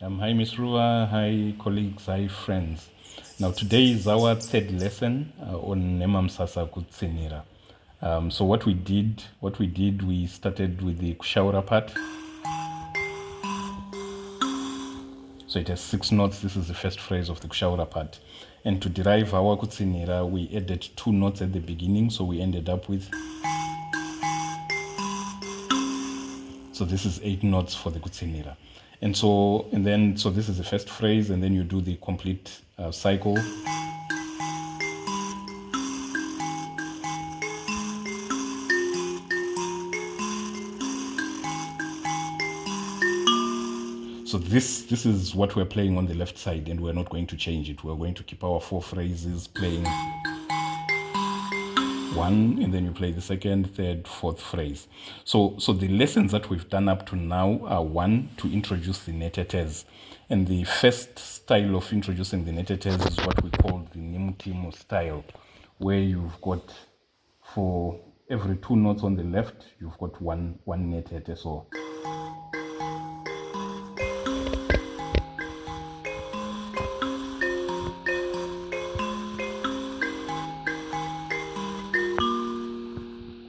Hi, Miss Ruva. Hi, colleagues. Hi, friends. Now, today is our third lesson on Nhemamusasa Kutsinhira. So what we did, we started with the kushaura part. So it has 6 notes. This is the first phrase of the kushaura part. And to derive our Kutsinhira, we added 2 notes at the beginning. So we ended up with. So this is 8 notes for the Kutsinhira. So this is the first phrase, and then you do the complete cycle. So this is what we're playing on the left side, and we're not going to change it. We're going to keep our 4 phrases playing 1, and then you play the second, third, fourth phrase. So the lessons that we've done up to now are 1, to introduce the Nhetetes. And the first style of introducing the Nhetetes is what we call the Nhemutimu style, where you've got, for every 2 notes on the left, you've got one Nhetete.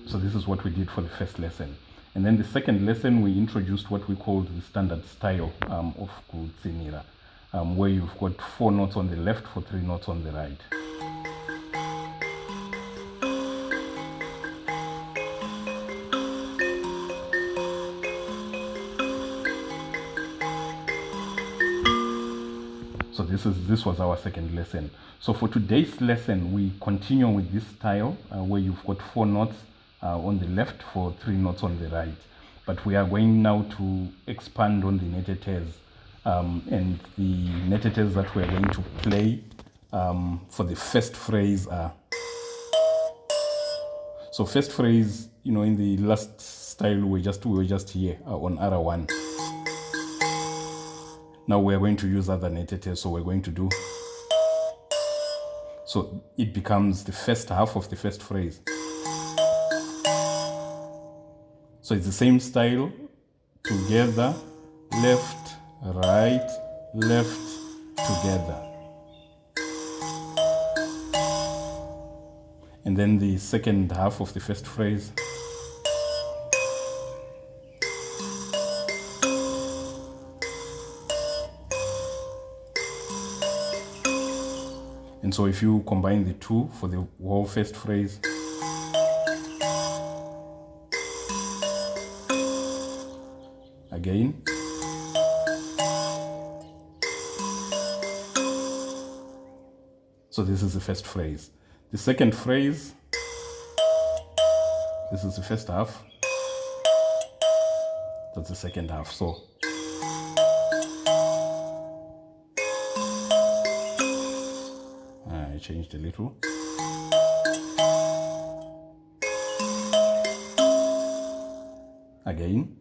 So this is what we did for the first lesson. And then the second lesson, we introduced what we called the standard style of Kutsinhira, where you've got 4 notes on the left for 3 notes on the right. So this was our second lesson. So for today's lesson, we continue with this style where you've got 4 notes on the left for 3 notes on the right. But we are going now to expand on the Nhetetes. And the Nhetetes that we're going to play for the first phrase are. So first phrase, in the last style, we were just here on R1. Now we're going to use other Nhetetes, so we're going to do. So it becomes the first half of the first phrase. So it's the same style, together, left, right, left, together. And then the second half of the first phrase. And so if you combine the 2 for the whole first phrase, again, so this is the first phrase. The second phrase, this is the first half, that's the second half. So I changed a little. Again.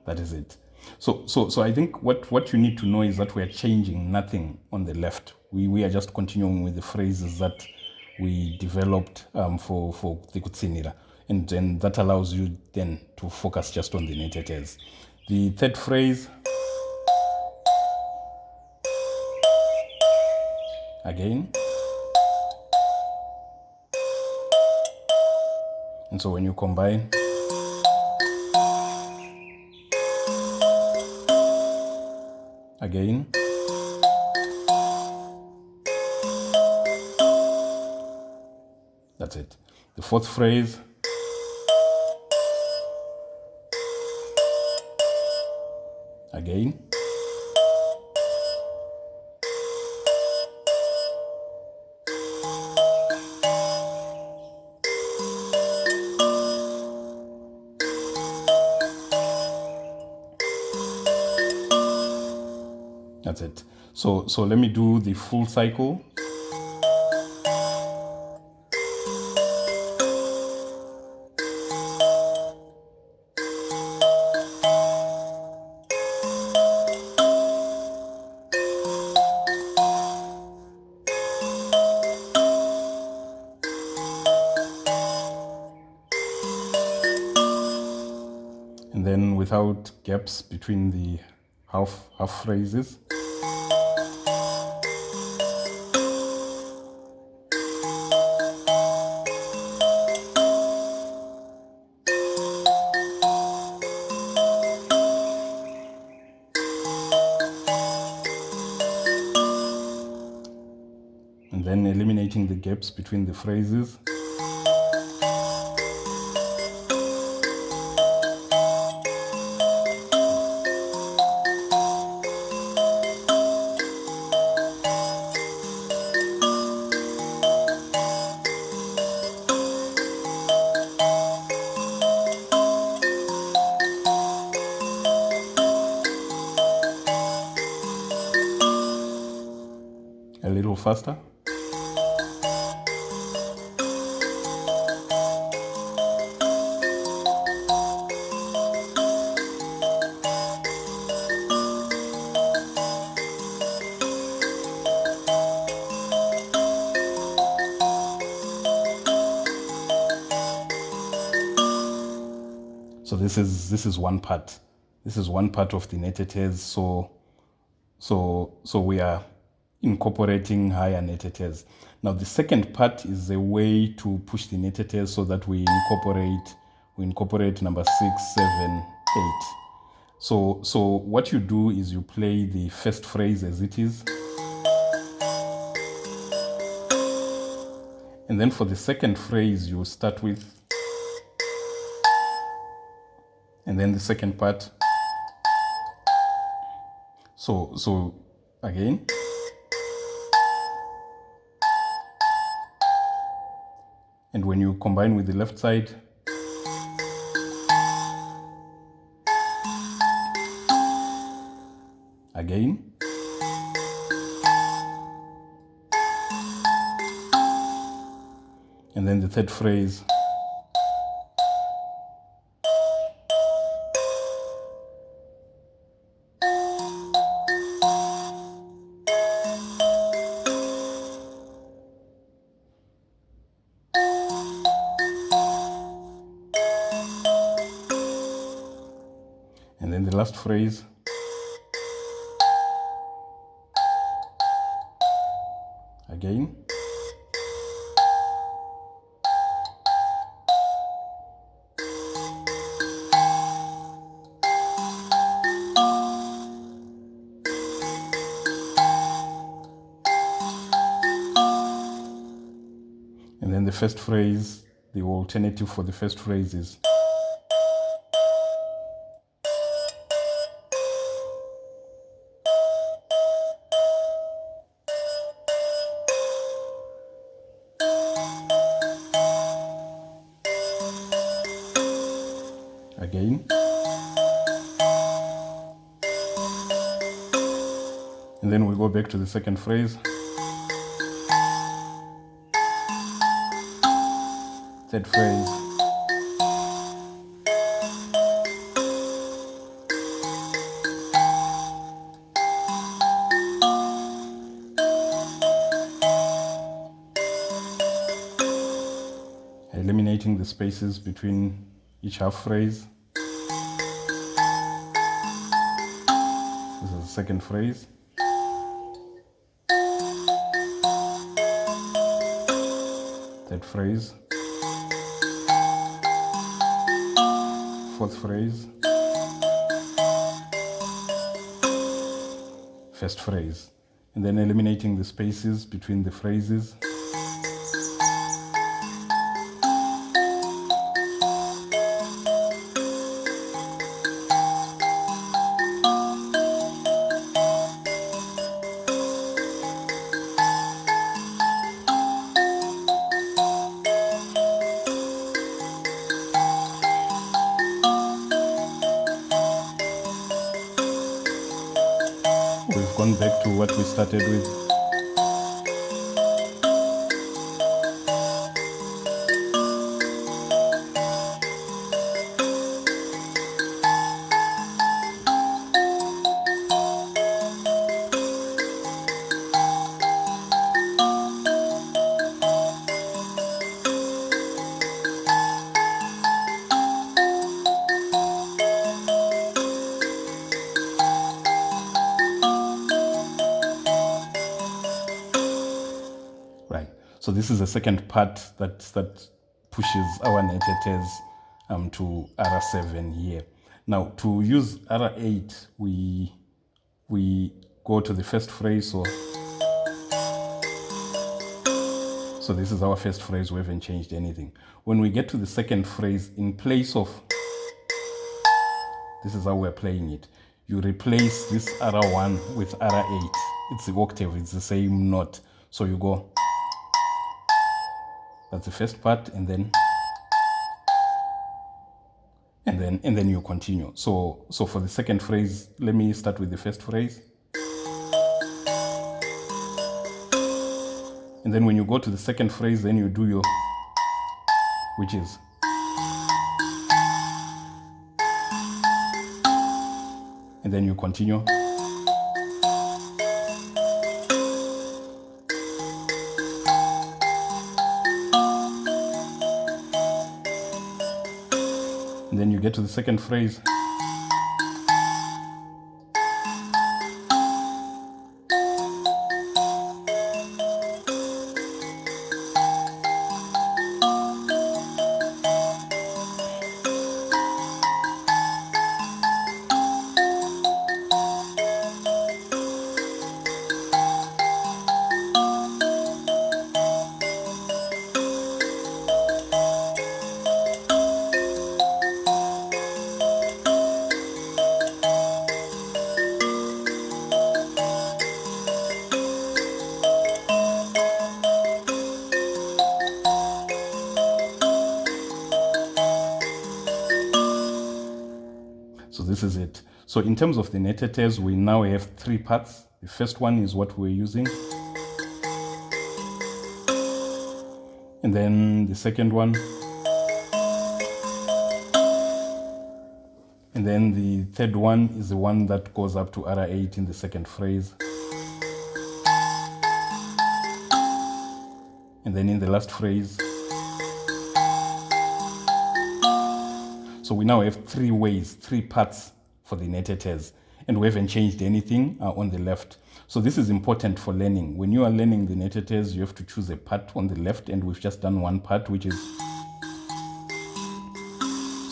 That is it. So I think what you need to know is that we are changing nothing on the left. We are just continuing with the phrases that we developed for the Kutsinhira. And then that allows you then to focus just on the Nhetetes. The third phrase, again. And so when you combine, again, that's it. The fourth phrase, again, that's it. So let me do the full cycle. and then without gaps between the half phrases. And then eliminating the gaps between the phrases. A little faster. So this is one part. This is one part of the Nhetetes. So we are incorporating higher Nhetetes. Now the second part is a way to push the Nhetetes so that we incorporate number 6, 7, 8. So what you do is you play the first phrase as it is. And then for the second phrase, you start with, and then the second part. So again. And when you combine with the left side, again. And then the third phrase. And then the last phrase. Again. And then the first phrase, the alternative for the first phrase is again. And then we go back to the second phrase. Third phrase. Eliminating the spaces between each half phrase. This is the second phrase. Third phrase. Fourth phrase. First phrase. And then eliminating the spaces between the phrases. We've gone back to what we started with. this is the second part that pushes our Nhetetes to R7 here. Now to use R8, we go to the first phrase. So this is our first phrase. We haven't changed anything. When we get to the second phrase, in place of, this is how we're playing it. You replace this R1 with R8. It's the octave, it's the same note. So you go, that's the first part, and then you continue. So for the second phrase, let me start with the first phrase. And then when you go to the second phrase, then you do your, which is, and then you continue. And then you get to the second phrase. So this is it. So in terms of the Nhetetes, we now have 3 parts. The first one is what we're using. And then the second one. And then the third one is the one that goes up to R8 in the second phrase. And then in the last phrase. So we now have 3 ways, 3 parts for the Nhetetes, and we haven't changed anything on the left. So this is important for learning. When you are learning the Nhetetes, you have to choose a part on the left, and we've just done one part, which is,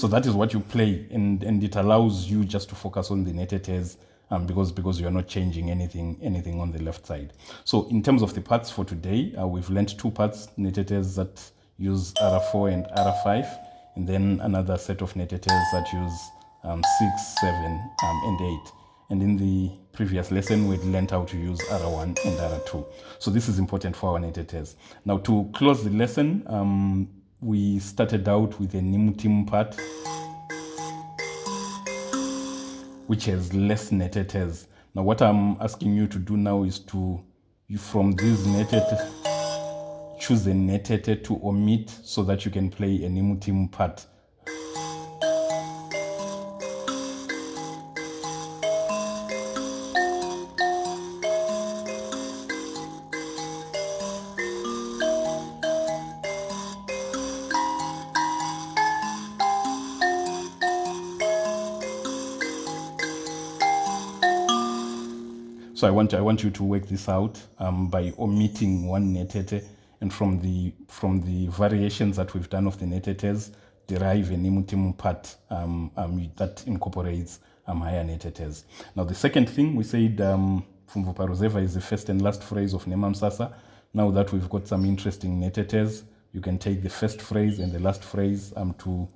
so that is what you play, and it allows you just to focus on the Nhetetes because you're not changing anything on the left side. So in terms of the parts for today, we've learned 2 parts, Nhetetes that use R4 and R5, and then another set of Nhetetes that use 6, 7, and 8. And in the previous lesson, we learned how to use R1 and R2. So this is important for our Nhetetes. Now to close the lesson, we started out with a Nhemamusasa part, which has less Nhetetes. Now what I'm asking you to do now is from these Nhetete, choose a Nhetete to omit so that you can play a Nhemamusasa part. So I want you to work this out by omitting one Nhetete, and from the variations that we've done of the Nhetetes, derive a Nhemamusasa part that incorporates higher Nhetetes. Now the second thing we said, Pfumvuparuzeva is the first and last phrase of Nhemamusasa. Now that we've got some interesting Nhetetes, you can take the first phrase and the last phrase to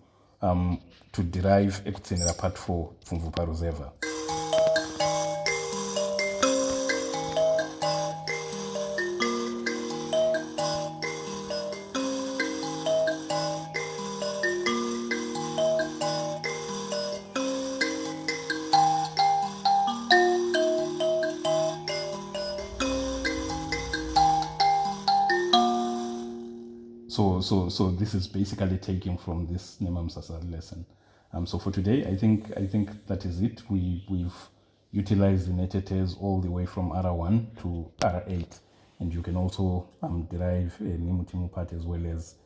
derive a Kutsinhira part for Pfumvuparuzeva. So this is basically taken from this Nhemamusasa lesson. So for today, I think that is it. We've utilized the Nhetetes all the way from R1 to R8, and you can also derive a Nhemamusasa part as well as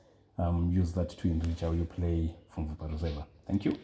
use that to enrich how you play Pfumvuparuzeva. Thank you.